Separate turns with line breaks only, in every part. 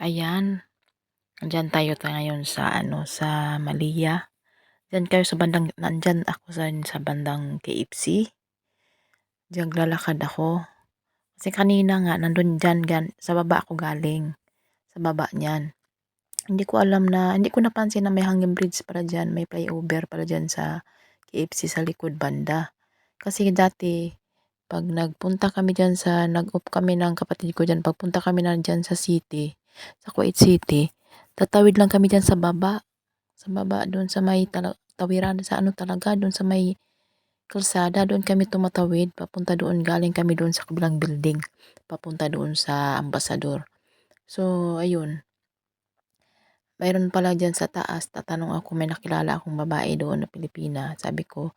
Ayan, andiyan ngayon sa sa Malia. Diyan kayo sa bandang nandiyan ako sa bandang KFC. Diyan lalakad ako. Kasi kanina nga nandun sa baba ako galing. Sa baba niyan. Hindi ko napansin na may hanging bridge para diyan, may flyover para diyan sa KFC sa likod banda. Kasi dati pag nagpunta kami diyan nag-off kami ng kapatid ko diyan, pagpunta kami na diyan sa city, sa Kuwait City, tatawid lang kami diyan sa baba. Sa baba doon sa may tawiran sa ano talaga doon sa may kalsada doon kami tumatawid papunta doon, galing kami doon sa kabilang building papunta doon sa Ambassador. So ayun, mayroon pala diyan sa taas, tatanong ako, may nakilala akong babae doon na Pilipina. Sabi ko,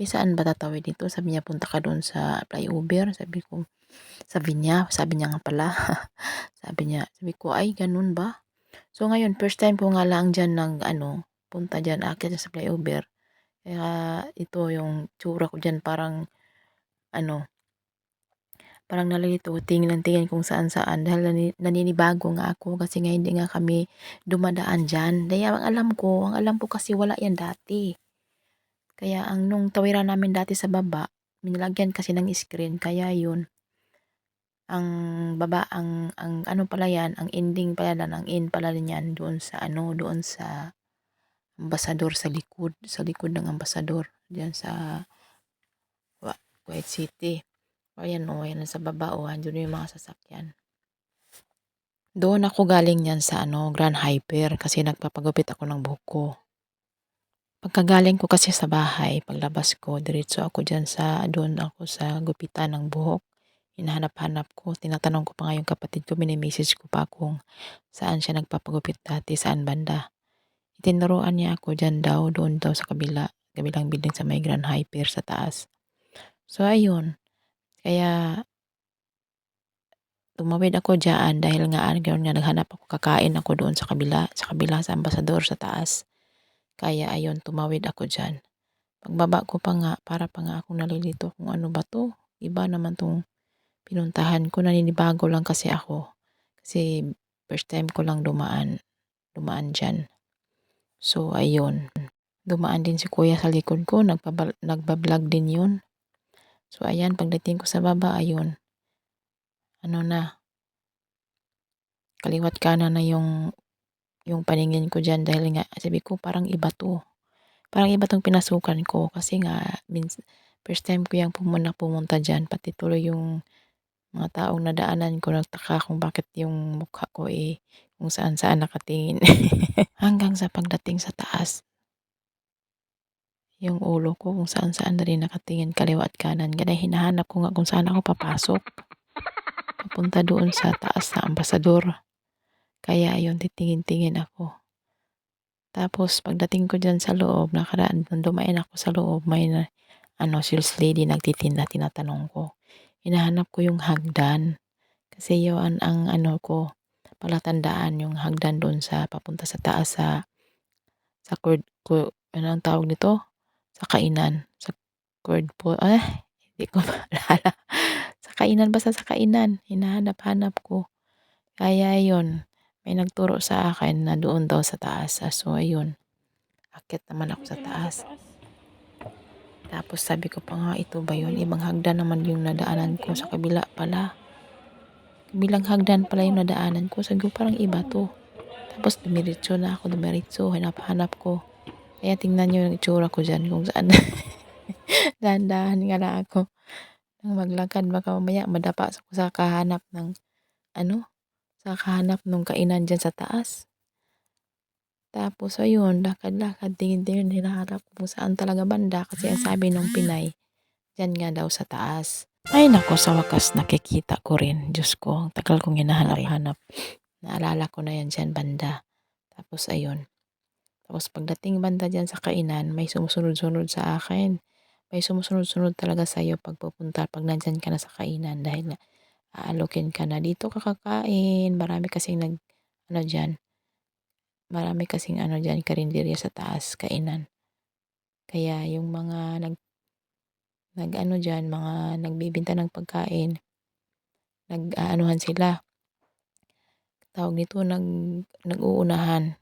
saan ba tatawid dito? Sabi niya, punta ka doon sa flyover. Sabi niya nga pala. Sabi ko, ay ganun ba? So ngayon, first time ko nga lang diyan punta diyan, aakyat sa flyover. Kaya ito yung tsura ko diyan, ano, parang nalilito, tingin ng tingin kung saan-saan dahil naninibago nga ako kasi nga hindi nga kami dumadaan diyan. Kaya ang alam ko kasi wala yan dati. Kaya nung tawiran namin dati sa baba, nilagyan kasi ng screen, kaya yun. Ang ang ano pala yan, ang ending pala yan, ang end pala niyan doon sa Ambassador sa likod ng Ambassador, diyan sa Kuwait City. Ayan o, yan sa baba o, andun yung mga sasakyan. Doon ako galing yan sa Grand Hyper kasi nagpapagupit ako ng buhok ko. Pagkagaling ko kasi sa bahay, paglabas ko, diretso ako doon ako sa gupitan ng buhok. Hinahanap-hanap ko, tinatanong ko pa nga yung kapatid ko, mini-message ko pa kung saan siya nagpapagupit dati, saan banda. Itinuruan niya ako doon daw sa kabilang building sa may Grand Hyper sa taas. So ayun, kaya tumawid ako diyan dahil nga naghanap ako, kakain ako doon sa kabila sa Ambassador sa taas. Kaya ayun, tumawid ako diyan. Pagbaba ko pa nga, para pa nga akong nalilito kung ano ba 'to. Iba naman 'tong pinuntahan ko, naninibago lang kasi ako. Kasi first time ko lang dumaan diyan. So ayun, dumaan din si kuya sa likod ko, nagba-vlog din 'yun. So ayan, pagdating ko sa baba, ayun, kaliwat kanan na yung paningin ko diyan dahil nga sabi ko parang iba 'to. Parang iba 'tong pinasukan ko kasi nga first time ko yang pumunta diyan, pati tuloy yung mga taong nadaanan ko nagtaka kung bakit yung mukha ko, kung saan-saan nakatingin. Hanggang sa pagdating sa taas, yung ulo ko kung saan-saan na rin nakatingin kaliwa at kanan. Kaya hinahanap ko nga kung saan ako papasok, papunta doon sa taas sa Ambassador. Kaya ayun, titingin-tingin ako. Tapos pagdating ko diyan sa loob, nung dumain ako sa loob, may sales lady nagtitinda, tinatanong ko. Hinahanap ko yung hagdan. Kasi yun ang ko, palatandaan yung hagdan doon sa papunta sa taas sa ano ang tawag nito? Sa kainan. Sa hindi ko maalala. Sa kainan, basta sa kainan. Hinahanap-hanap ko. Kaya yun, may nagturo sa akin na doon daw sa taas. So ayun, akyat naman ako sa taas. Tapos sabi ko pa nga, ito ba yun? Ibang hagdan naman yung nadaanan ko, sa kabila pala. Kabilang hagdan pala yung nadaanan ko. Sabi ko, parang iba to. Tapos dumiretso, hanap-hanap ko. Kaya tingnan nyo yung itsura ko dyan kung saan. Dahan-dahan nga lang ako nang maglakad, baka mamaya madapa ako sa kahanap nung kainan dyan sa taas. Tapos ayun, lakad-lakad, tingin-tingin, hinahanap kung saan talaga banda kasi ang sabi nung Pinay, dyan nga daw sa taas. Ay nako, sa wakas nakikita ko rin. Diyos ko, ang tagal kong hinahanap-hanap. Naalala ko na yan dyan banda. Tapos ayun. Tapos pagdating banda dyan sa kainan, may sumusunod-sunod sa akin. May sumusunod-sunod talaga sa'yo pag nandyan ka na sa kainan dahil nga aalokin ka na, dito ka kakain. Marami kasing dyan, karinderya sa taas, kainan. Kaya yung mga dyan, mga nagbibinta ng pagkain, nag-aanuhan sila. tawag nito, nag-uunahan,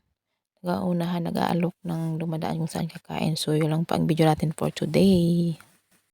nag-aalok ng dumadaan kung saan kakain. So, yun lang po ang video natin for today.